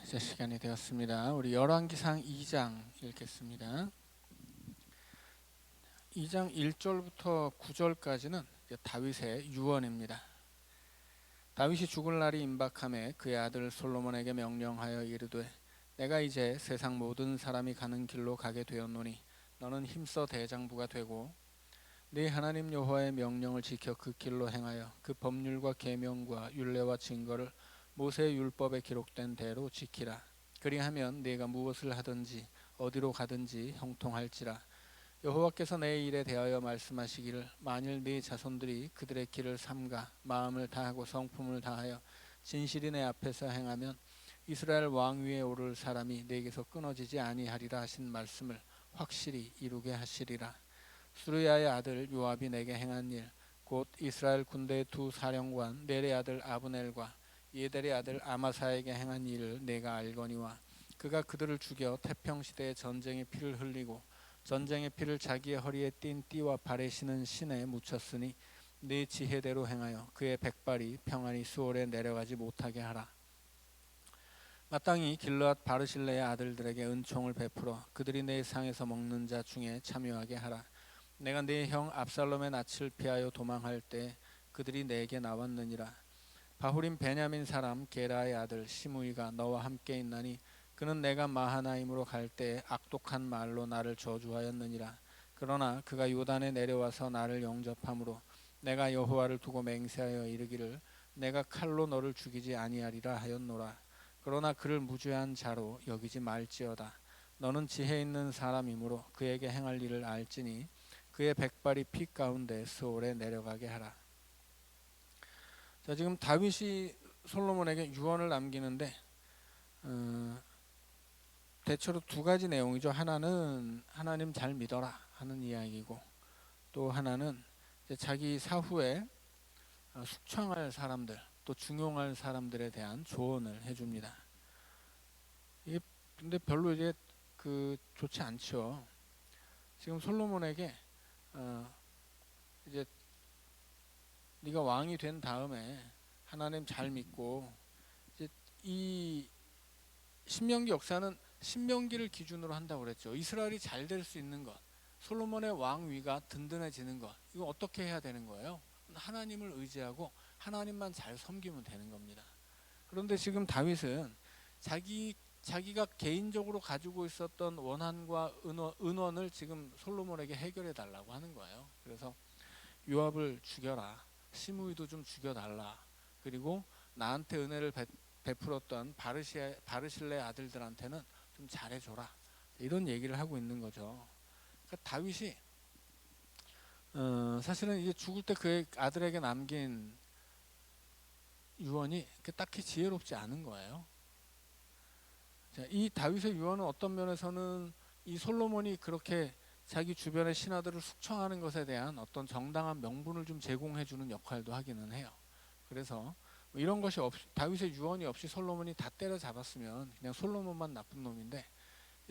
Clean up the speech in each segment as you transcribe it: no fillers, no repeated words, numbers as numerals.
이제 시간이 되었습니다. 우리 열왕기상 2장 읽겠습니다. 2장 1절부터 9절까지는 다윗의 유언입니다. 다윗이 죽을 날이 임박함에 그의 아들 솔로몬에게 명령하여 이르되 내가 이제 세상 모든 사람이 가는 길로 가게 되었노니 너는 힘써 대장부가 되고 네 하나님 여호와의 명령을 지켜 그 길로 행하여 그 법률과 계명과 율례와 증거를 모세의 율법에 기록된 대로 지키라. 그리하면 네가 무엇을 하든지 어디로 가든지 형통할지라. 여호와께서 내 일에 대하여 말씀하시기를 만일 네 자손들이 그들의 길을 삼가 마음을 다하고 성품을 다하여 진실이 내 앞에서 행하면 이스라엘 왕 위에 오를 사람이 네게서 끊어지지 아니하리라 하신 말씀을 확실히 이루게 하시리라. 수르야의 아들 요압이 내게 행한 일 곧 이스라엘 군대의 두 사령관 넬의 아들 아브넬과 예델의 아들 아마사에게 행한 일을 내가 알거니와 그가 그들을 죽여 태평시대에 전쟁의 피를 흘리고 전쟁의 피를 자기의 허리에 띤 띠와 발에 신은 신에 묻혔으니 네 지혜대로 행하여 그의 백발이 평안히 수월에 내려가지 못하게 하라. 마땅히 길르앗 바르실레의 아들들에게 은총을 베풀어 그들이 내 상에서 먹는 자 중에 참여하게 하라. 내가 네 형 압살롬의 낯을 피하여 도망할 때 그들이 내게 나왔느니라. 바후림 베냐민 사람 게라의 아들 시므이가 너와 함께 있나니 그는 내가 마하나임으로 갈 때 악독한 말로 나를 저주하였느니라. 그러나 그가 요단에 내려와서 나를 영접함으로 내가 여호와를 두고 맹세하여 이르기를 내가 칼로 너를 죽이지 아니하리라 하였노라. 그러나 그를 무죄한 자로 여기지 말지어다. 너는 지혜 있는 사람이므로 그에게 행할 일을 알지니 그의 백발이 피 가운데 스올에 내려가게 하라. 자, 지금 다윗이 솔로몬에게 유언을 남기는데 대체로 두 가지 내용이죠. 하나는 하나님 잘 믿어라 하는 이야기고, 또 하나는 이제 자기 사후에 숙청할 사람들, 또 중용할 사람들에 대한 조언을 해줍니다. 이게 근데 별로 이제 좋지 않죠. 지금 솔로몬에게 이제 네가 왕이 된 다음에 하나님 잘 믿고, 이제 이 신명기 역사는 신명기를 기준으로 한다고 그랬죠. 이스라엘이 잘 될 수 있는 것, 솔로몬의 왕위가 든든해지는 것, 이거 어떻게 해야 되는 거예요? 하나님을 의지하고 하나님만 잘 섬기면 되는 겁니다. 그런데 지금 다윗은 자기가 개인적으로 가지고 있었던 원한과 은원을 지금 솔로몬에게 해결해 달라고 하는 거예요. 그래서 요압을 죽여라, 시므이도 좀 죽여달라, 그리고 나한테 은혜를 베풀었던 바르실레 아들들한테는 좀 잘해줘라, 이런 얘기를 하고 있는 거죠. 그러니까 다윗이 사실은 이제 죽을 때 그의 아들에게 남긴 유언이 딱히 지혜롭지 않은 거예요. 자, 이 다윗의 유언은 어떤 면에서는 이 솔로몬이 그렇게 자기 주변의 신하들을 숙청하는 것에 대한 어떤 정당한 명분을 좀 제공해주는 역할도 하기는 해요. 그래서 이런 것이 없이, 다윗의 유언이 없이 솔로몬이 다 때려잡았으면 그냥 솔로몬만 나쁜 놈인데,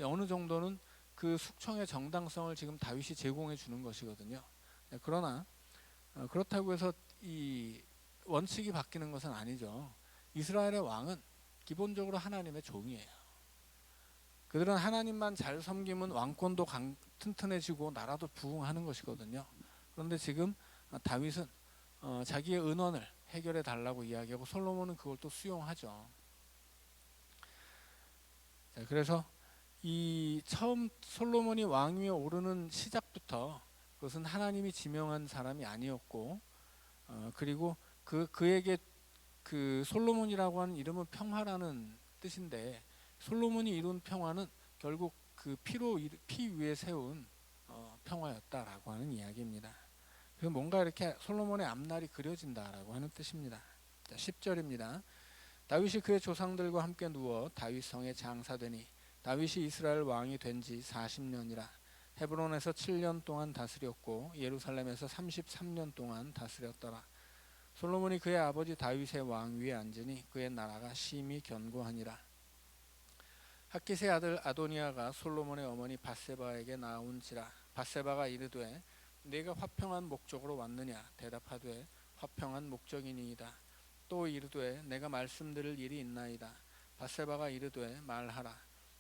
어느 정도는 그 숙청의 정당성을 지금 다윗이 제공해 주는 것이거든요. 그러나 그렇다고 해서 이 원칙이 바뀌는 것은 아니죠. 이스라엘의 왕은 기본적으로 하나님의 종이에요. 그들은 하나님만 잘 섬기면 왕권도 튼튼해지고 나라도 부흥하는 것이거든요. 그런데 지금 다윗은 자기의 은원을 해결해 달라고 이야기하고 솔로몬은 그걸 또 수용하죠. 자, 그래서 이 처음 솔로몬이 왕위에 오르는 시작부터 그것은 하나님이 지명한 사람이 아니었고, 그리고 그에게 그 솔로몬이라고 하는 이름은 평화라는 뜻인데, 솔로몬이 이룬 평화는 결국 그 피 위에 세운 평화였다라고 하는 이야기입니다. 그래서 뭔가 이렇게 솔로몬의 앞날이 그려진다라고 하는 뜻입니다. 자, 10절입니다. 다윗이 그의 조상들과 함께 누워 다윗 성에 장사되니 다윗이 이스라엘 왕이 된 지 40년이라. 헤브론에서 7년 동안 다스렸고 예루살렘에서 33년 동안 다스렸더라. 솔로몬이 그의 아버지 다윗의 왕위에 앉으니 그의 나라가 심히 견고하니라. 핫깃의 아들 아도니아가 솔로몬의 어머니 밧세바에게 나온지라. 밧세바가 이르되 네가 화평한 목적으로 왔느냐? 대답하되 화평한 목적이니이다. 또 이르되 내가 말씀드릴 일이 있나이다. 밧세바가 이르되 말하라.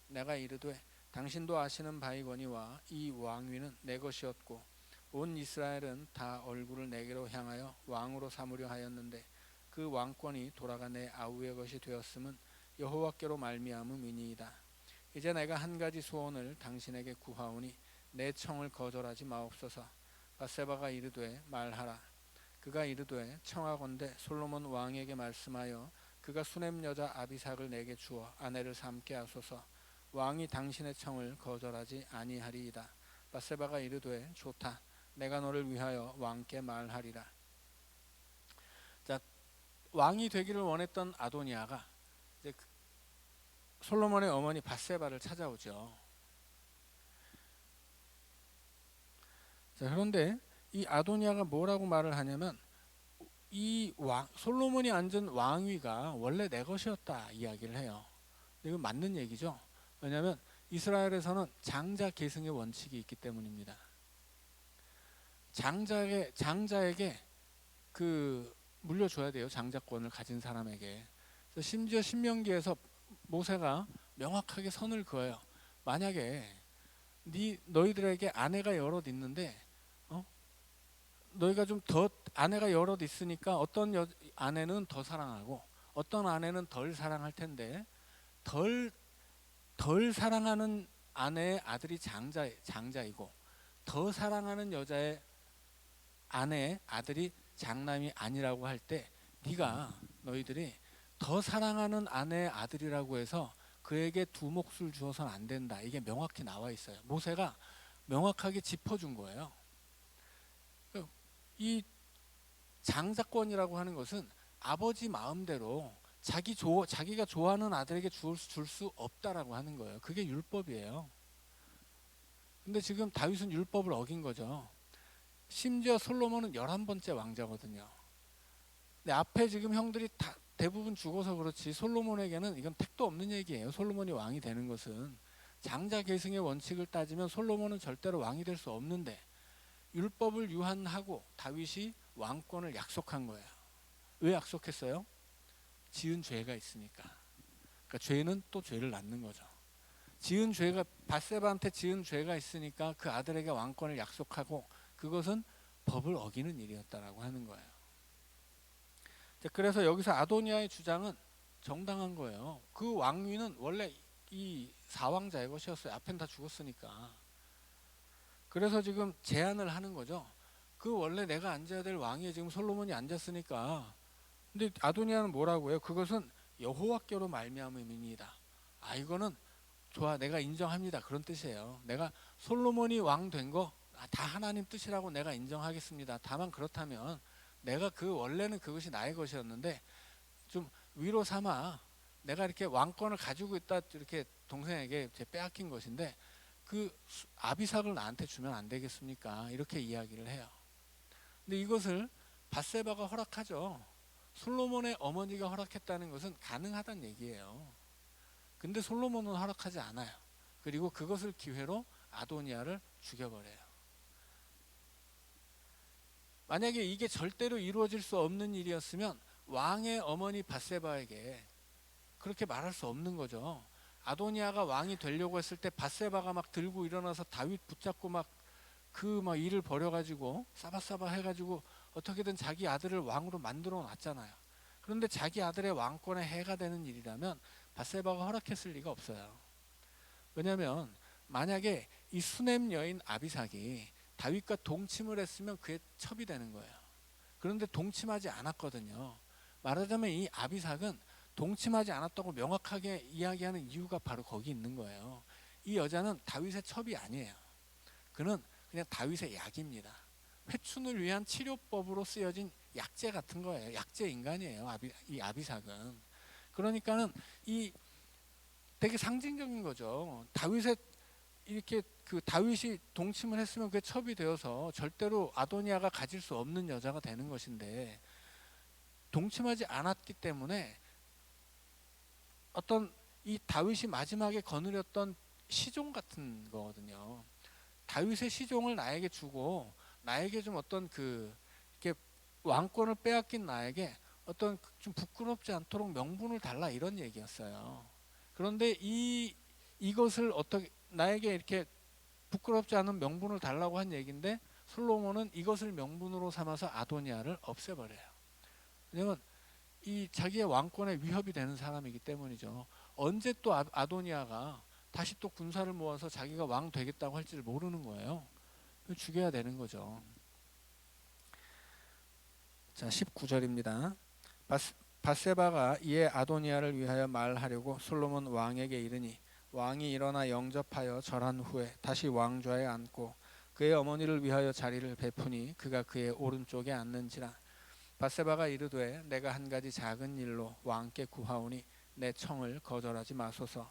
내가 이르되 당신도 아시는 바이거니와 이 왕위는 내 것이었고 온 이스라엘은 다 얼굴을 내게로 향하여 왕으로 삼으려 하였는데 그 왕권이 돌아가 내 아우의 것이 되었음은 여호와께로 말미암음이니이다. 이제 내가 한 가지 소원을 당신에게 구하오니 내 청을 거절하지 마옵소서. 밧세바가 이르되 말하라. 그가 이르되 청하건대 솔로몬 왕에게 말씀하여 그가 수넴 여자 아비삭을 내게 주어 아내를 삼게 하소서. 왕이 당신의 청을 거절하지 아니하리이다. 밧세바가 이르되 좋다. 내가 너를 위하여 왕께 말하리라. 자, 왕이 되기를 원했던 아도니아가 이제 솔로몬의 어머니 밧세바를 찾아오죠. 자, 그런데 이 아도니아가 뭐라고 말을 하냐면 이 솔로몬이 앉은 왕위가 원래 내 것이었다 이야기를 해요. 근데 이건 맞는 얘기죠. 왜냐하면 이스라엘에서는 장자 계승의 원칙이 있기 때문입니다. 장자에게 그 물려줘야 돼요. 장자권을 가진 사람에게. 그래서 심지어 신명기에서 모세가 명확하게 선을 그어요. 만약에 너희들에게 아내가 여럿 있는데 너희가 좀 더 아내가 여럿 있으니까 어떤 아내는 더 사랑하고 어떤 아내는 덜 사랑할 텐데 덜 사랑하는 아내의 아들이 장자이고 더 사랑하는 여자의 아내의 아들이 장남이 아니라고 할 때 너희들이 더 사랑하는 아내의 아들이라고 해서 그에게 두 몫을 주어서는 안 된다. 이게 명확히 나와 있어요. 모세가 명확하게 짚어준 거예요. 이 장자권이라고 하는 것은 아버지 마음대로 자기가 좋아하는 아들에게 줄 수 없다라고 하는 거예요. 그게 율법이에요. 근데 지금 다윗은 율법을 어긴 거죠. 심지어 솔로몬은 11번째 왕자거든요. 근데 앞에 지금 형들이 대부분 죽어서 그렇지 솔로몬에게는 이건 택도 없는 얘기예요. 솔로몬이 왕이 되는 것은 장자 계승의 원칙을 따지면 솔로몬은 절대로 왕이 될 수 없는데 율법을 유한하고 다윗이 왕권을 약속한 거예요. 왜 약속했어요? 지은 죄가 있으니까. 그러니까 죄는 또 죄를 낳는 거죠. 밧세바한테 지은 죄가 있으니까 그 아들에게 왕권을 약속하고 그것은 법을 어기는 일이었다라고 하는 거예요. 그래서 여기서 아도니아의 주장은 정당한 거예요. 그 왕위는 원래 이 사왕자의 것이었어요. 앞엔 다 죽었으니까. 그래서 지금 제안을 하는 거죠. 원래 내가 앉아야 될 왕위에 지금 솔로몬이 앉았으니까. 근데 아도니아는 뭐라고 해요? 그것은 여호와께로 말미암음이니이다. 이거는 좋아, 내가 인정합니다. 그런 뜻이에요. 내가 솔로몬이 왕 된 거 다 하나님 뜻이라고 내가 인정하겠습니다. 다만 그렇다면 내가 원래는 그것이 나의 것이었는데 좀 위로 삼아 내가 이렇게 왕권을 가지고 있다 이렇게 동생에게 빼앗긴 것인데 그 아비삭을 나한테 주면 안 되겠습니까? 이렇게 이야기를 해요. 근데 이것을 밧세바가 허락하죠. 솔로몬의 어머니가 허락했다는 것은 가능하다는 얘기예요. 근데 솔로몬은 허락하지 않아요. 그리고 그것을 기회로 아도니아를 죽여버려요. 만약에 이게 절대로 이루어질 수 없는 일이었으면 왕의 어머니 밧세바에게 그렇게 말할 수 없는 거죠. 아도니아가 왕이 되려고 했을 때 밧세바가 막 들고 일어나서 다윗 붙잡고 막 일을 벌여가지고 싸바싸바 해가지고 어떻게든 자기 아들을 왕으로 만들어 놨잖아요. 그런데 자기 아들의 왕권에 해가 되는 일이라면 밧세바가 허락했을 리가 없어요. 왜냐하면 만약에 이 수넴 여인 아비삭이 다윗과 동침을 했으면 그게 첩이 되는 거예요. 그런데 동침하지 않았거든요. 말하자면 이 아비삭은 동침하지 않았다고 명확하게 이야기하는 이유가 바로 거기 있는 거예요. 이 여자는 다윗의 첩이 아니에요. 그는 그냥 다윗의 약입니다. 회춘을 위한 치료법으로 쓰여진 약재 같은 거예요. 약재 인간이에요. 이 아비삭은. 그러니까는 이 되게 상징적인 거죠. 다윗이 동침을 했으면 그게 첩이 되어서 절대로 아도니아가 가질 수 없는 여자가 되는 것인데 동침하지 않았기 때문에 어떤 이 다윗이 마지막에 거느렸던 시종 같은 거거든요. 다윗의 시종을 나에게 주고 나에게 좀 어떤 이렇게 왕권을 빼앗긴 나에게 어떤 좀 부끄럽지 않도록 명분을 달라 이런 얘기였어요. 그런데 이것을 어떻게 나에게 이렇게 부끄럽지 않은 명분을 달라고 한 얘기인데 솔로몬은 이것을 명분으로 삼아서 아도니아를 없애버려요. 왜냐면 이 자기의 왕권에 위협이 되는 사람이기 때문이죠. 언제 또 아도니아가 다시 또 군사를 모아서 자기가 왕 되겠다고 할지를 모르는 거예요. 죽여야 되는 거죠. 자, 19절입니다. 밧세바가 이에 아도니아를 위하여 말하려고 솔로몬 왕에게 이르니 왕이 일어나 영접하여 절한 후에 다시 왕좌에 앉고 그의 어머니를 위하여 자리를 베푸니 그가 그의 오른쪽에 앉는지라. 밧세바가 이르되 내가 한 가지 작은 일로 왕께 구하오니 내 청을 거절하지 마소서.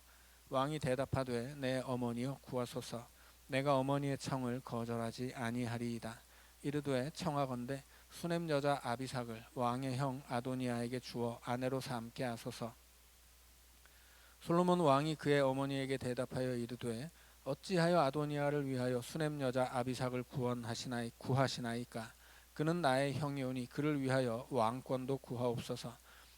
왕이 대답하되 내 어머니여 구하소서. 내가 어머니의 청을 거절하지 아니하리이다. 이르되 청하건대 수넴 여자 아비삭을 왕의 형 아도니아에게 주어 아내로 삼게 하소서. 솔로몬 왕이 그의 어머니에게 대답하여 이르되 어찌하여 아도니아를 위하여 수넴 여자 아비삭을 구하시나이까. 그는 나의 형이오니 그를 위하여 왕권도 구하옵소서.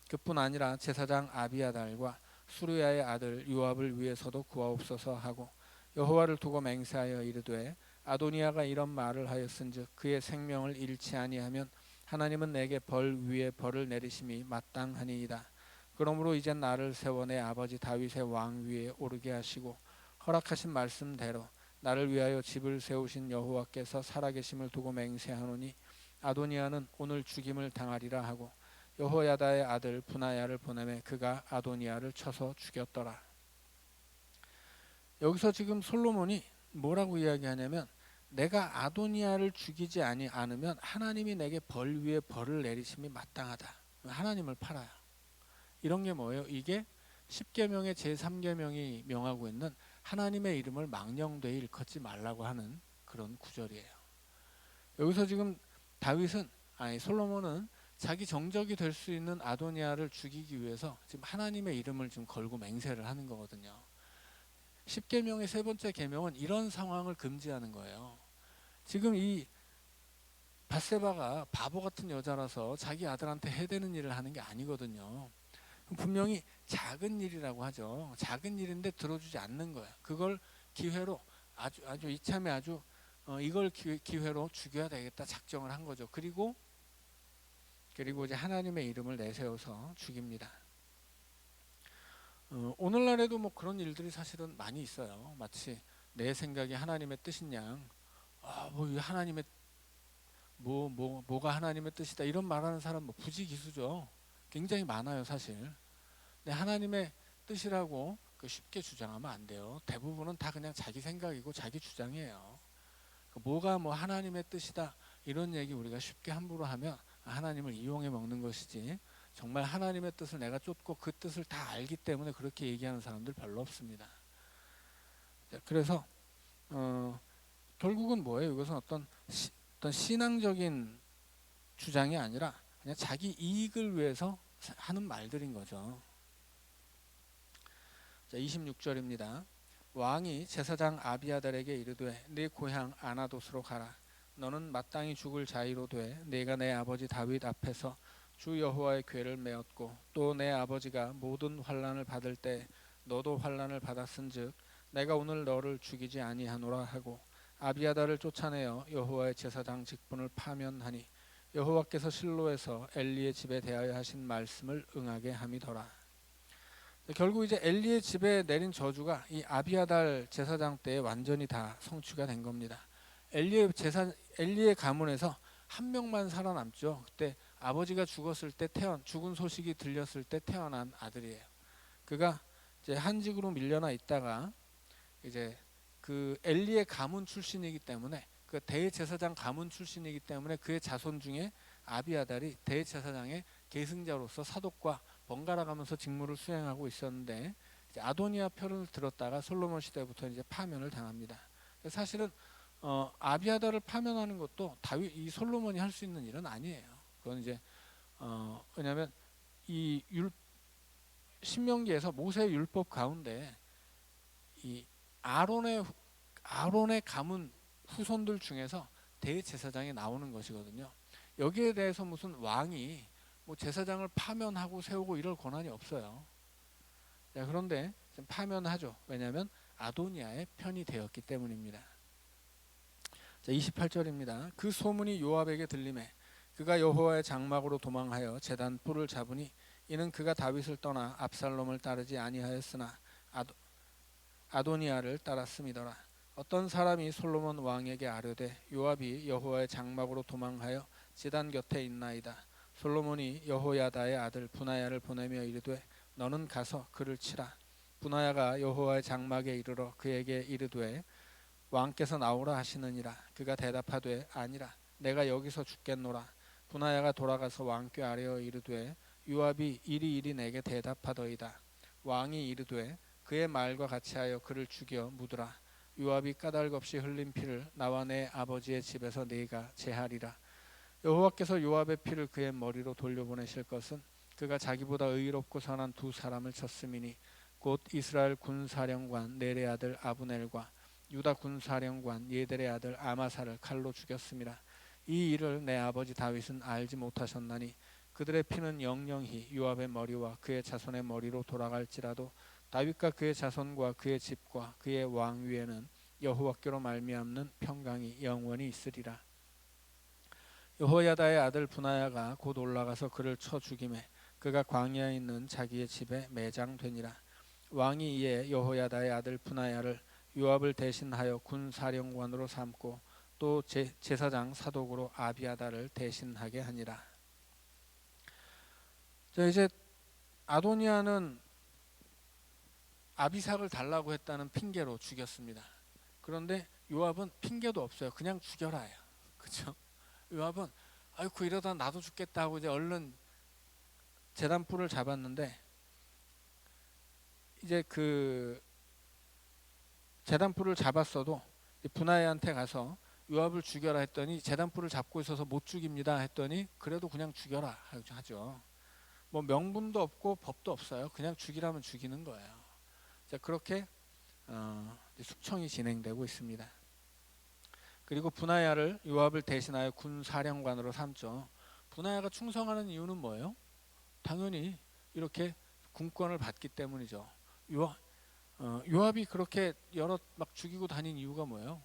그뿐 아니라 제사장 아비아달과 수르야의 아들 요압을 위해서도 구하옵소서 하고 여호와를 두고 맹세하여 이르되 아도니아가 이런 말을 하였은즉 그의 생명을 잃지 아니하면 하나님은 내게 벌 위에 벌을 내리심이 마땅하니이다. 그러므로 이제 나를 세워 내 아버지 다윗의 왕 위에 오르게 하시고 허락하신 말씀대로 나를 위하여 집을 세우신 여호와께서 살아계심을 두고 맹세하노니 아도니아는 오늘 죽임을 당하리라 하고 여호야다의 아들 분하야를 보내매 그가 아도니아를 쳐서 죽였더라. 여기서 지금 솔로몬이 뭐라고 이야기하냐면 내가 아도니아를 죽이지 않으면 하나님이 내게 벌 위에 벌을 내리심이 마땅하다. 하나님을 팔아요. 이런 게 뭐예요? 이게 10계명의 제3계명이 명하고 있는 하나님의 이름을 망령되이 일컫지 말라고 하는 그런 구절이에요. 여기서 지금 솔로몬은 자기 정적이 될 수 있는 아도니아를 죽이기 위해서 지금 하나님의 이름을 좀 걸고 맹세를 하는 거거든요. 10계명의 세 번째 계명은 이런 상황을 금지하는 거예요. 지금 이 밧세바가 바보 같은 여자라서 자기 아들한테 해대는 일을 하는 게 아니거든요. 분명히 작은 일이라고 하죠. 작은 일인데 들어주지 않는 거예요. 그걸 기회로 아주 이참에 이걸 기회로 죽여야 되겠다 작정을 한 거죠. 그리고 이제 하나님의 이름을 내세워서 죽입니다. 오늘날에도 뭐 그런 일들이 사실은 많이 있어요. 마치 내 생각이 하나님의 뜻인 양, 뭐 하나님의 뭐가 하나님의 뜻이다 이런 말하는 사람 뭐 부지기수죠. 굉장히 많아요, 사실. 근데 하나님의 뜻이라고 쉽게 주장하면 안 돼요. 대부분은 다 그냥 자기 생각이고 자기 주장이에요. 뭐가 뭐 하나님의 뜻이다 이런 얘기 우리가 쉽게 함부로 하면 하나님을 이용해 먹는 것이지 정말 하나님의 뜻을 내가 쫓고 그 뜻을 다 알기 때문에 그렇게 얘기하는 사람들 별로 없습니다. 그래서 결국은 뭐예요? 이것은 어떤 신앙적인 주장이 아니라 그냥 자기 이익을 위해서 하는 말들인 거죠. 자, 26절입니다. 왕이 제사장 아비아달에게 이르되 네 고향 아나돗으로 가라. 너는 마땅히 죽을 자이로 돼 네가 내 아버지 다윗 앞에서 주 여호와의 궤를 메었고 또 내 아버지가 모든 환난을 받을 때 너도 환난을 받았은즉 내가 오늘 너를 죽이지 아니하노라 하고 아비아달을 쫓아내어 여호와의 제사장 직분을 파면하니 여호와께서 실로에서 엘리의 집에 대하여 하신 말씀을 응하게 함이더라. 결국 이제 엘리의 집에 내린 저주가 이 아비아달 제사장 때에 완전히 다 성취가 된 겁니다. 엘리의 가문에서 한 명만 살아남죠. 그때 아버지가 죽은 소식이 들렸을 때 태어난 아들이에요. 그가 이제 한직으로 밀려나 있다가 이제 그 엘리의 가문 출신이기 때문에 그 대제사장 가문 출신이기 때문에 그의 자손 중에 아비아달이 대제사장의 계승자로서 사독과 번갈아 가면서 직무를 수행하고 있었는데 이제 아도니아 편을 들었다가 솔로몬 시대부터 이제 파면을 당합니다. 사실은 아비아달을 파면하는 것도 이 솔로몬이 할 수 있는 일은 아니에요. 그건 이제 왜냐하면 이 신명기에서 모세의 율법 가운데 이 아론의 가문 후손들 중에서 대제사장이 나오는 것이거든요. 여기에 대해서 무슨 왕이 뭐 제사장을 파면하고 세우고 이럴 권한이 없어요. 자, 그런데 파면하죠. 왜냐하면 아도니아의 편이 되었기 때문입니다. 자, 28절입니다. 그 소문이 요압에게 들리매 그가 여호와의 장막으로 도망하여 제단 뿔을 잡으니 이는 그가 다윗을 떠나 압살롬을 따르지 아니하였으나 아도니아를 따랐음이더라. 어떤 사람이 솔로몬 왕에게 아뢰되 요압이 여호와의 장막으로 도망하여 제단 곁에 있나이다. 솔로몬이 여호야다의 아들 분하야를 보내며 이르되 너는 가서 그를 치라. 분하야가 여호와의 장막에 이르러 그에게 이르되 왕께서 나오라 하시느니라. 그가 대답하되 아니라 내가 여기서 죽겠노라. 분하야가 돌아가서 왕께 아뢰어 이르되 요압이 이리 내게 대답하더이다. 왕이 이르되 그의 말과 같이 하여 그를 죽여 묻으라. 요압이 까닭없이 흘린 피를 나와 내 아버지의 집에서 네가 제하리라. 여호와께서 요압의 피를 그의 머리로 돌려보내실 것은 그가 자기보다 의롭고 선한 두 사람을 쳤음이니 곧 이스라엘 군사령관 넬의 아들 아브넬과 유다 군사령관 예델의 아들 아마사를 칼로 죽였음이라. 이 일을 내 아버지 다윗은 알지 못하셨나니 그들의 피는 영영히 요압의 머리와 그의 자손의 머리로 돌아갈지라도 다윗과 그의 자손과 그의 집과 그의 왕위에는 여호와께로 말미암는 평강이 영원히 있으리라. 여호야다의 아들 분하야가 곧 올라가서 그를 쳐 죽이매 그가 광야에 있는 자기의 집에 매장되니라. 왕이 이에 여호야다의 아들 분하야를 요압을 대신하여 군사령관으로 삼고 또 제사장 사독으로 아비아다를 대신하게 하니라. 자, 이제 아도니아는 아비삭을 달라고 했다는 핑계로 죽였습니다. 그런데 요압은 핑계도 없어요. 그냥 죽여라요. 그렇죠? 요압은 아이고 이러다 나도 죽겠다 하고 이제 얼른 제단뿔을 잡았는데 이제 그 제단뿔을 잡았어도 분하야한테 가서 요압을 죽여라 했더니 제단뿔을 잡고 있어서 못 죽입니다 했더니 그래도 그냥 죽여라 하죠. 뭐 명분도 없고 법도 없어요. 그냥 죽이라면 죽이는 거예요. 자, 그렇게 숙청이 진행되고 있습니다. 그리고 분하야를 요압을 대신하여 군사령관으로 삼죠. 분하야가 충성하는 이유는 뭐예요? 당연히 이렇게 군권을 받기 때문이죠. 요압이 그렇게 여러 막 죽이고 다닌 이유가 뭐예요?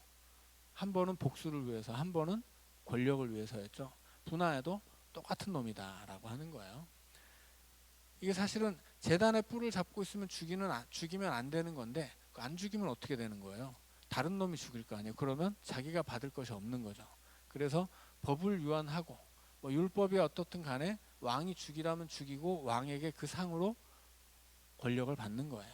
한 번은 복수를 위해서, 한 번은 권력을 위해서였죠. 분하야도 똑같은 놈이다라고 하는 거예요. 이게 사실은 제단의 뿔을 잡고 있으면 죽이면 안 되는 건데 안 죽이면 어떻게 되는 거예요? 다른 놈이 죽일 거 아니에요. 그러면 자기가 받을 것이 없는 거죠. 그래서 법을 위반하고 뭐 율법이 어떻든 간에 왕이 죽이라면 죽이고 왕에게 그 상으로 권력을 받는 거예요.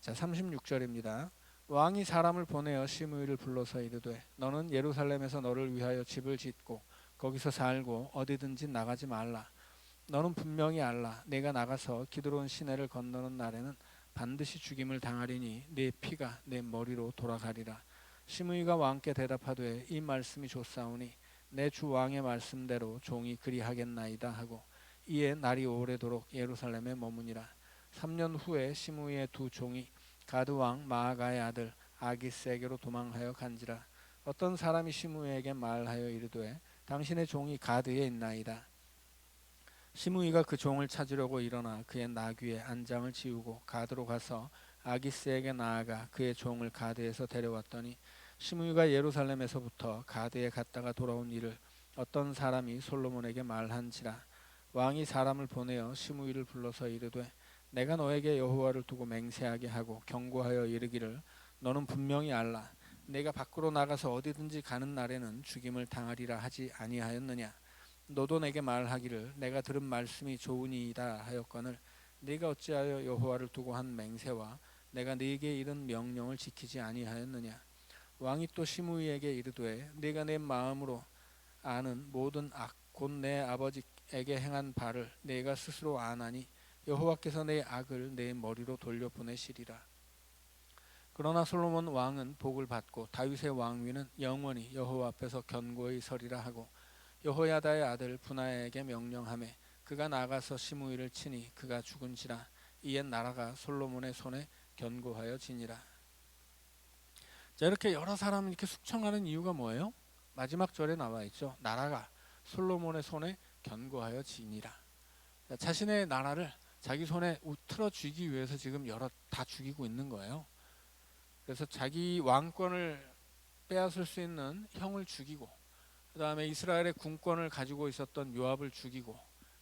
자, 36절입니다. 왕이 사람을 보내어 시므이를 불러서 이르되 너는 예루살렘에서 너를 위하여 집을 짓고 거기서 살고 어디든지 나가지 말라. 너는 분명히 알라. 내가 나가서 기드론 시내를 건너는 날에는 반드시 죽임을 당하리니 내 피가 내 머리로 돌아가리라. 시므이가 왕께 대답하되 이 말씀이 좋사오니 내 주 왕의 말씀대로 종이 그리하겠나이다 하고 이에 날이 오래도록 예루살렘에 머무니라. 3년 후에 시므이의 두 종이 가드 왕 마아가의 아들 아기스에게로 도망하여 간지라. 어떤 사람이 시므이에게 말하여 이르되 당신의 종이 가드에 있나이다. 시므이가 그 종을 찾으려고 일어나 그의 나귀의 안장을 지우고 가드로 가서 아기스에게 나아가 그의 종을 가드에서 데려왔더니 시므이가 예루살렘에서부터 가드에 갔다가 돌아온 일을 어떤 사람이 솔로몬에게 말한지라. 왕이 사람을 보내어 시므이를 불러서 이르되 내가 너에게 여호와를 두고 맹세하게 하고 경고하여 이르기를 너는 분명히 알라. 내가 밖으로 나가서 어디든지 가는 날에는 죽임을 당하리라 하지 아니하였느냐. 너도 내게 말하기를 내가 들은 말씀이 좋으니이다 하였거늘 네가 어찌하여 여호와를 두고 한 맹세와 내가 네게 이른 명령을 지키지 아니하였느냐. 왕이 또 시므이에게 이르되 네가 내 마음으로 아는 모든 악 곧 내 아버지에게 행한 바를 네가 스스로 아나니 여호와께서 내 악을 내 머리로 돌려보내시리라. 그러나 솔로몬 왕은 복을 받고 다윗의 왕위는 영원히 여호와 앞에서 견고히 서리라 하고 여호야다의 아들 분하야에게 명령하매 그가 나가서 시므이를 치니 그가 죽은지라. 이에 나라가 솔로몬의 손에 견고하여 지니라. 자, 이렇게 여러 사람을 이렇게 숙청하는 이유가 뭐예요? 마지막 절에 나와 있죠. 나라가 솔로몬의 손에 견고하여 지니라. 자신의 나라를 자기 손에 틀어 쥐기 위해서 지금 여러 다 죽이고 있는 거예요. 그래서 자기 왕권을 빼앗을 수 있는 형을 죽이고, 그 다음에 이스라엘의 군권을 가지고 있었던 요압을 죽이고,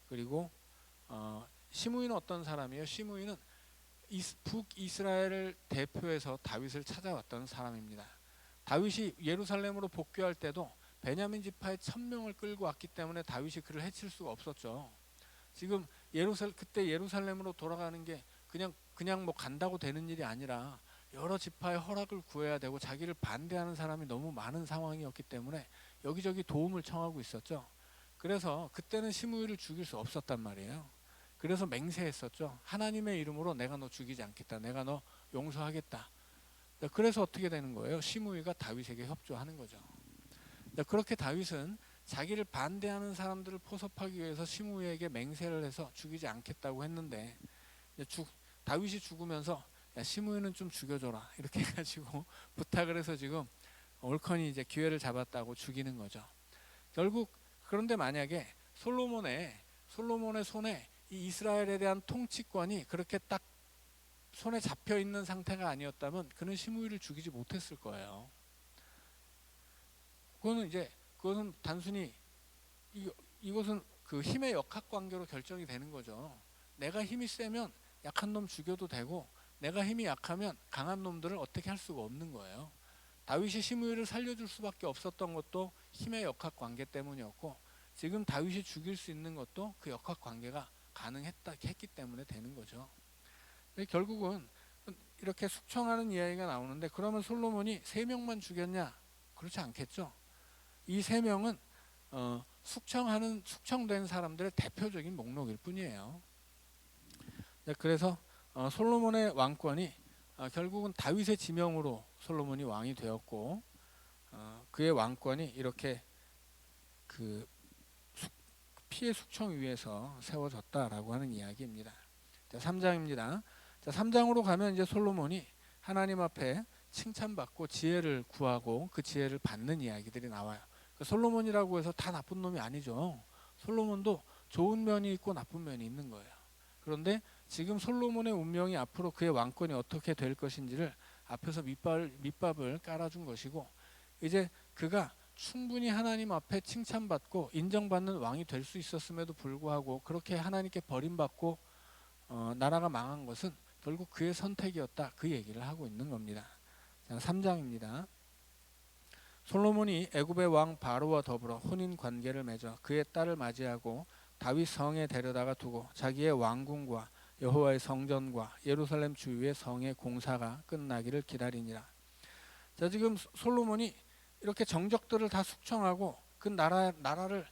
그리고 시므이는 어떤 사람이에요? 시므이는 북이스라엘을 대표해서 다윗을 찾아왔던 사람입니다. 다윗이 예루살렘으로 복귀할 때도 베냐민 지파의 1000명을 끌고 왔기 때문에 다윗이 그를 해칠 수가 없었죠. 지금 그때 예루살렘으로 돌아가는 게 그냥 뭐 간다고 되는 일이 아니라 여러 지파의 허락을 구해야 되고 자기를 반대하는 사람이 너무 많은 상황이었기 때문에 여기저기 도움을 청하고 있었죠. 그래서 그때는 시므이를 죽일 수 없었단 말이에요. 그래서 맹세했었죠. 하나님의 이름으로 내가 너 죽이지 않겠다. 내가 너 용서하겠다. 그래서 어떻게 되는 거예요? 시므이가 다윗에게 협조하는 거죠. 그렇게 다윗은 자기를 반대하는 사람들을 포섭하기 위해서 시므이에게 맹세를 해서 죽이지 않겠다고 했는데, 다윗이 죽으면서 야, 시므이는 좀 죽여줘라 이렇게 해가지고 부탁을 해서 지금 올컨이 이제 기회를 잡았다고 죽이는 거죠. 결국 그런데 만약에 솔로몬의 손에 이 이스라엘에 대한 통치권이 그렇게 딱 손에 잡혀 있는 상태가 아니었다면 그는 시므이를 죽이지 못했을 거예요. 그것은 단순히 이것은 그 힘의 역학 관계로 결정이 되는 거죠. 내가 힘이 세면 약한 놈 죽여도 되고, 내가 힘이 약하면 강한 놈들을 어떻게 할 수가 없는 거예요. 다윗이 시므이를 살려줄 수밖에 없었던 것도 힘의 역학 관계 때문이었고, 지금 다윗이 죽일 수 있는 것도 그 역학 관계가 가능했기 때문에 되는 거죠. 결국은 이렇게 숙청하는 이야기가 나오는데, 그러면 솔로몬이 3명만 죽였냐? 그렇지 않겠죠. 이 3명은 숙청된 사람들의 대표적인 목록일 뿐이에요. 그래서 솔로몬의 왕권이 결국은 다윗의 지명으로 솔로몬이 왕이 되었고, 그의 왕권이 이렇게 그 피해 숙청 위에서 세워졌다라고 하는 이야기입니다. 자, 3장입니다. 자, 3장으로 가면 이제 솔로몬이 하나님 앞에 칭찬받고 지혜를 구하고 그 지혜를 받는 이야기들이 나와요. 솔로몬이라고 해서 다 나쁜 놈이 아니죠. 솔로몬도 좋은 면이 있고 나쁜 면이 있는 거예요. 그런데 지금 솔로몬의 운명이 앞으로 그의 왕권이 어떻게 될 것인지를 앞에서 밑밥을 깔아준 것이고, 이제 그가 충분히 하나님 앞에 칭찬받고 인정받는 왕이 될 수 있었음에도 불구하고 그렇게 하나님께 버림받고 나라가 망한 것은 결국 그의 선택이었다, 그 얘기를 하고 있는 겁니다. 자, 3장입니다. 솔로몬이 애굽의 왕 바로와 더불어 혼인 관계를 맺어 그의 딸을 맞이하고 다윗 성에 데려다가 두고 자기의 왕궁과 여호와의 성전과 예루살렘 주위의 성의 공사가 끝나기를 기다리니라. 자, 지금 솔로몬이 이렇게 정적들을 다 숙청하고 그 나라를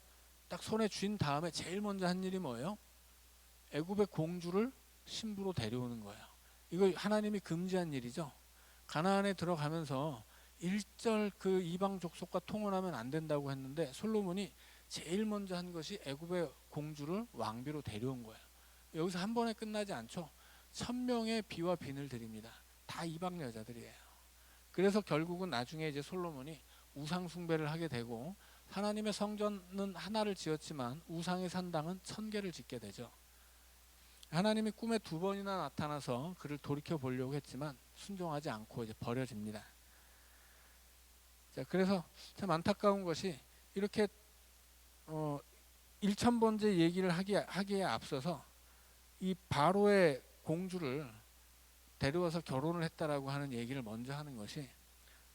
딱 손에 쥔 다음에 제일 먼저 한 일이 뭐예요? 애굽의 공주를 신부로 데려오는 거예요. 이거 하나님이 금지한 일이죠. 가나안에 들어가면서 일절 그 이방 족속과 통혼하면 안 된다고 했는데, 솔로몬이 제일 먼저 한 것이 애굽의 공주를 왕비로 데려온 거예요. 여기서 한 번에 끝나지 않죠. 1000명의 비와 빈을 드립니다. 다 이방 여자들이에요. 그래서 결국은 나중에 이제 솔로몬이 우상 숭배를 하게 되고, 하나님의 성전은 하나를 지었지만 우상의 산당은 1000개를 짓게 되죠. 하나님이 꿈에 2번이나 나타나서 그를 돌이켜 보려고 했지만 순종하지 않고 이제 버려집니다. 자, 그래서 참 안타까운 것이 이렇게 1000번째 얘기를 하기에 앞서서 이 바로의 공주를 데려와서 결혼을 했다라고 하는 얘기를 먼저 하는 것이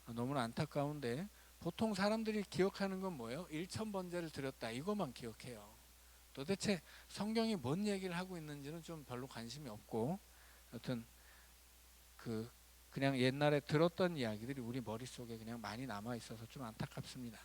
너무나 안타까운데, 보통 사람들이 기억하는 건 뭐예요? 1000번째를 드렸다, 이것만 기억해요. 도대체 성경이 뭔 얘기를 하고 있는지는 좀 별로 관심이 없고, 여튼 그냥 옛날에 들었던 이야기들이 우리 머릿속에 그냥 많이 남아 있어서 좀 안타깝습니다.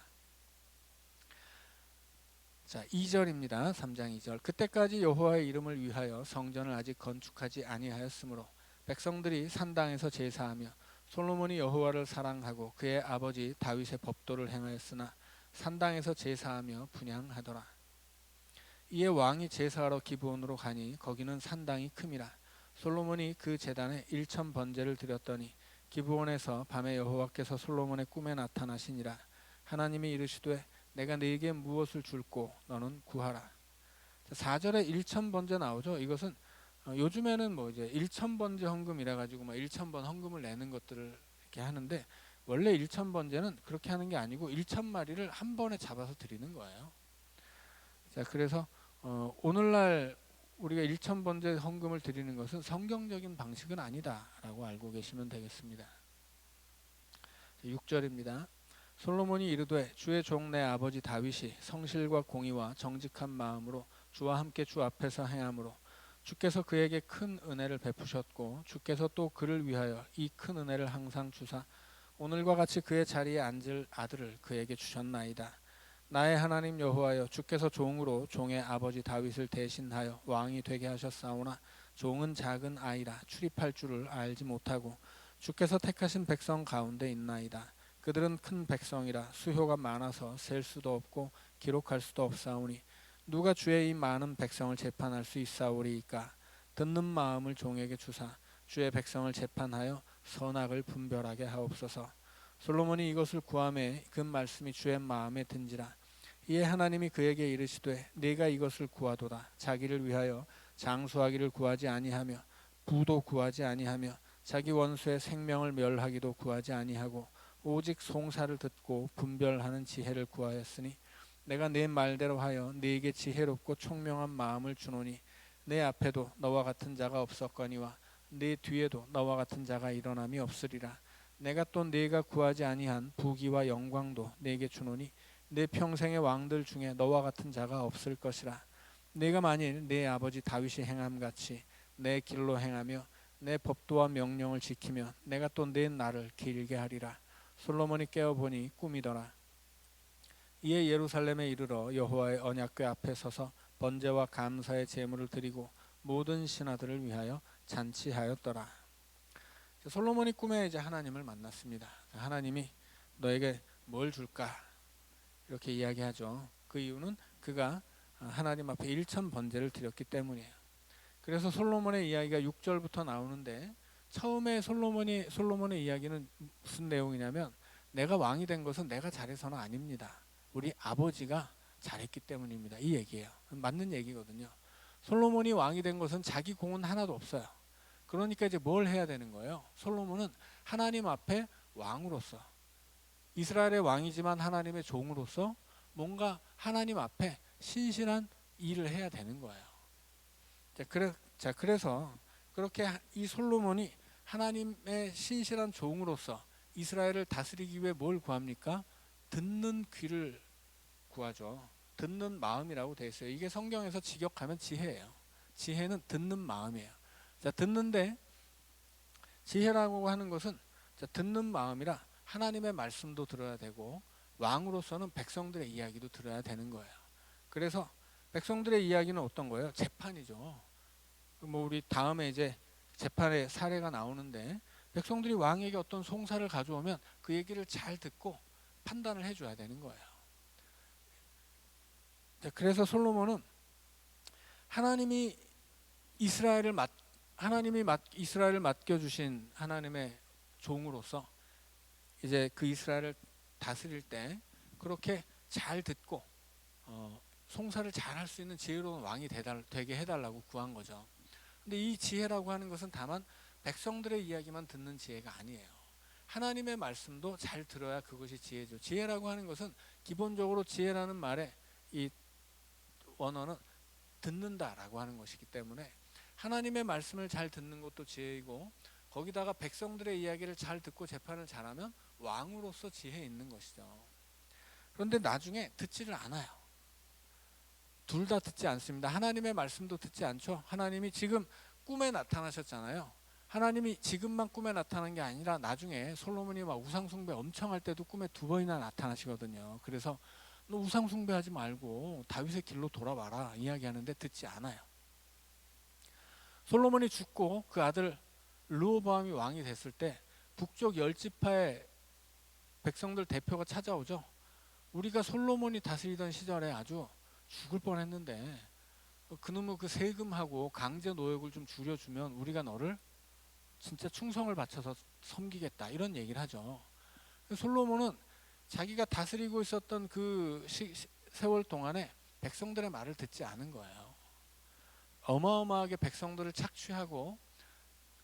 자, 2절입니다. 3장 2절. 그때까지 여호와의 이름을 위하여 성전을 아직 건축하지 아니하였으므로 백성들이 산당에서 제사하며, 솔로몬이 여호와를 사랑하고 그의 아버지 다윗의 법도를 행하였으나 산당에서 제사하며 분향하더라. 이에 왕이 제사하러 기브온으로 가니 거기는 산당이 큼이라. 솔로몬이 그 제단에 1000번제를 드렸더니 기브온에서 밤에 여호와께서 솔로몬의 꿈에 나타나시니라. 하나님이 이르시되 내가 네게 무엇을 줄꼬 너는 구하라. 4절에 1,000번제 나오죠. 이것은 요즘에는 뭐 이제 1,000번제 헌금이라 가지고 뭐 1,000번 헌금을 내는 것들을 이렇게 하는데, 원래 1,000번제는 그렇게 하는 게 아니고 1,000마리를 한 번에 잡아서 드리는 거예요. 자, 그래서 오늘날 우리가 1,000번제 헌금을 드리는 것은 성경적인 방식은 아니다라고 알고 계시면 되겠습니다. 6절입니다. 솔로몬이 이르되 주의 종 내 아버지 다윗이 성실과 공의와 정직한 마음으로 주와 함께 주 앞에서 행함으로 주께서 그에게 큰 은혜를 베푸셨고 주께서 또 그를 위하여 이 큰 은혜를 항상 주사 오늘과 같이 그의 자리에 앉을 아들을 그에게 주셨나이다. 나의 하나님 여호와여, 주께서 종으로 종의 아버지 다윗을 대신하여 왕이 되게 하셨사오나 종은 작은 아이라 출입할 줄을 알지 못하고 주께서 택하신 백성 가운데 있나이다. 그들은 큰 백성이라 수효가 많아서 셀 수도 없고 기록할 수도 없사오니 누가 주의 이 많은 백성을 재판할 수 있사오리이까. 듣는 마음을 종에게 주사 주의 백성을 재판하여 선악을 분별하게 하옵소서. 솔로몬이 이것을 구하매 그 말씀이 주의 마음에 든지라. 이에 하나님이 그에게 이르시되 네가 이것을 구하도다. 자기를 위하여 장수하기를 구하지 아니하며 부도 구하지 아니하며 자기 원수의 생명을 멸하기도 구하지 아니하고 오직 송사를 듣고 분별하는 지혜를 구하였으니 내가 네 말대로 하여 네게 지혜롭고 총명한 마음을 주노니 내 앞에도 너와 같은 자가 없었거니와 네 뒤에도 너와 같은 자가 일어남이 없으리라. 내가 또 네가 구하지 아니한 부귀와 영광도 네게 주노니 내 평생의 왕들 중에 너와 같은 자가 없을 것이라. 네가 만일 네 아버지 다윗이 행함같이 내 길로 행하며 내 법도와 명령을 지키면 내가 또 내 날을 길게 하리라. 솔로몬이 깨어보니 꿈이더라. 이에 예루살렘에 이르러 여호와의 언약궤 앞에 서서 번제와 감사의 제물을 드리고 모든 신하들을 위하여 잔치하였더라. 솔로몬이 꿈에 이제 하나님을 만났습니다. 하나님이 너에게 뭘 줄까? 이렇게 이야기하죠. 그 이유는 그가 하나님 앞에 1,000번제를 드렸기 때문이에요. 그래서 솔로몬의 이야기가 6절부터 나오는데, 처음에 솔로몬의 이야기는 무슨 내용이냐면, 내가 왕이 된 것은 내가 잘해서는 아닙니다. 우리 아버지가 잘했기 때문입니다. 이 얘기예요. 맞는 얘기거든요. 솔로몬이 왕이 된 것은 자기 공은 하나도 없어요. 그러니까 이제 뭘 해야 되는 거예요? 솔로몬은 하나님 앞에 왕으로서, 이스라엘의 왕이지만 하나님의 종으로서 뭔가 하나님 앞에 신실한 일을 해야 되는 거예요. 그래서 그렇게 이 솔로몬이 하나님의 신실한 종으로서 이스라엘을 다스리기 위해 뭘 구합니까? 듣는 귀를 구하죠. 듣는 마음이라고 되어 있어요. 이게 성경에서 직역하면 지혜예요. 지혜는 듣는 마음이에요. 자, 듣는데 지혜라고 하는 것은 듣는 마음이라 하나님의 말씀도 들어야 되고 왕으로서는 백성들의 이야기도 들어야 되는 거예요. 그래서 백성들의 이야기는 어떤 거예요? 재판이죠. 뭐 우리 다음에 이제 재판의 사례가 나오는데, 백성들이 왕에게 어떤 송사를 가져오면 그 얘기를 잘 듣고 판단을 해줘야 되는 거예요. 그래서 솔로몬은 하나님이 이스라엘을 맡겨주신 하나님의 종으로서 이제 그 이스라엘을 다스릴 때 그렇게 잘 듣고 송사를 잘 할 수 있는 지혜로운 왕이 되게 해달라고 구한 거죠. 근데 이 지혜라고 하는 것은 다만 백성들의 이야기만 듣는 지혜가 아니에요. 하나님의 말씀도 잘 들어야 그것이 지혜죠. 지혜라고 하는 것은 기본적으로 지혜라는 말의 이 원어는 듣는다라고 하는 것이기 때문에 하나님의 말씀을 잘 듣는 것도 지혜이고, 거기다가 백성들의 이야기를 잘 듣고 재판을 잘하면 왕으로서 지혜 있는 것이죠. 그런데 나중에 듣지를 않아요. 둘 다 듣지 않습니다. 하나님의 말씀도 듣지 않죠. 하나님이 지금 꿈에 나타나셨잖아요. 하나님이 지금만 꿈에 나타난 게 아니라 나중에 솔로몬이 막 우상 숭배 엄청 할 때도 꿈에 2번이나 나타나시거든요. 그래서 너 우상 숭배하지 말고 다윗의 길로 돌아와라 이야기하는데 듣지 않아요. 솔로몬이 죽고 그 아들 르호보암이 왕이 됐을 때 북쪽 10지파의 백성들 대표가 찾아오죠. 우리가 솔로몬이 다스리던 시절에 아주 죽을 뻔했는데 그놈의 그 세금하고 강제 노역을 좀 줄여주면 우리가 너를 진짜 충성을 바쳐서 섬기겠다, 이런 얘기를 하죠. 솔로몬은 자기가 다스리고 있었던 그 세월 동안에 백성들의 말을 듣지 않은 거예요. 어마어마하게 백성들을 착취하고,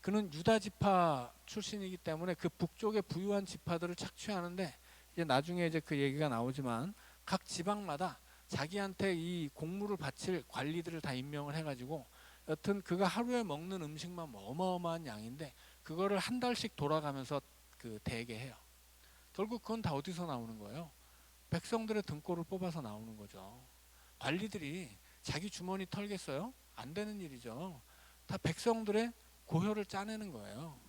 그는 유다 지파 출신이기 때문에 그 북쪽의 부유한 지파들을 착취하는데, 이제 나중에 이제 그 얘기가 나오지만 각 지방마다 자기한테 이 공물을 바칠 관리들을 다 임명을 해가지고, 여튼 그가 하루에 먹는 음식만 뭐 어마어마한 양인데 그거를 한 달씩 돌아가면서 그 대게 해요. 결국 그건 다 어디서 나오는 거예요? 백성들의 등골을 뽑아서 나오는 거죠. 관리들이 자기 주머니 털겠어요? 안 되는 일이죠. 다 백성들의 고혈을 짜내는 거예요.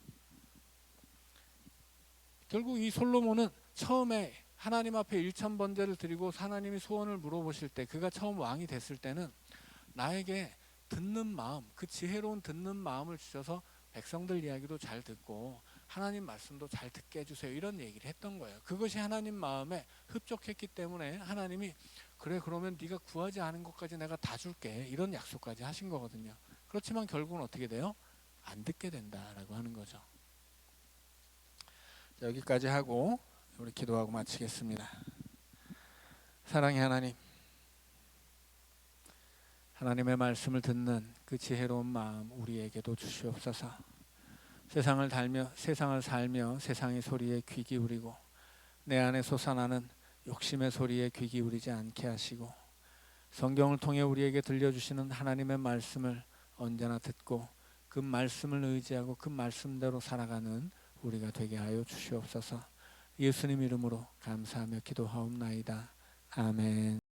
결국 이 솔로몬은 처음에 하나님 앞에 일천번제를 드리고 하나님이 소원을 물어보실 때, 그가 처음 왕이 됐을 때는 나에게 듣는 마음, 그 지혜로운 듣는 마음을 주셔서 백성들 이야기도 잘 듣고 하나님 말씀도 잘 듣게 해주세요, 이런 얘기를 했던 거예요. 그것이 하나님 마음에 흡족했기 때문에 하나님이 그래, 그러면 네가 구하지 않은 것까지 내가 다 줄게, 이런 약속까지 하신 거거든요. 그렇지만 결국은 어떻게 돼요? 안 듣게 된다라고 하는 거죠. 자, 여기까지 하고 우리 기도하고 마치겠습니다. 사랑의 하나님, 하나님의 말씀을 듣는 그 지혜로운 마음 우리에게도 주시옵소서. 세상을 살며 세상의 소리에 귀 기울이고 내 안에 솟아나는 욕심의 소리에 귀 기울이지 않게 하시고, 성경을 통해 우리에게 들려주시는 하나님의 말씀을 언제나 듣고 그 말씀을 의지하고 그 말씀대로 살아가는 우리가 되게 하여 주시옵소서. 예수님 이름으로 감사하며 기도하옵나이다. 아멘.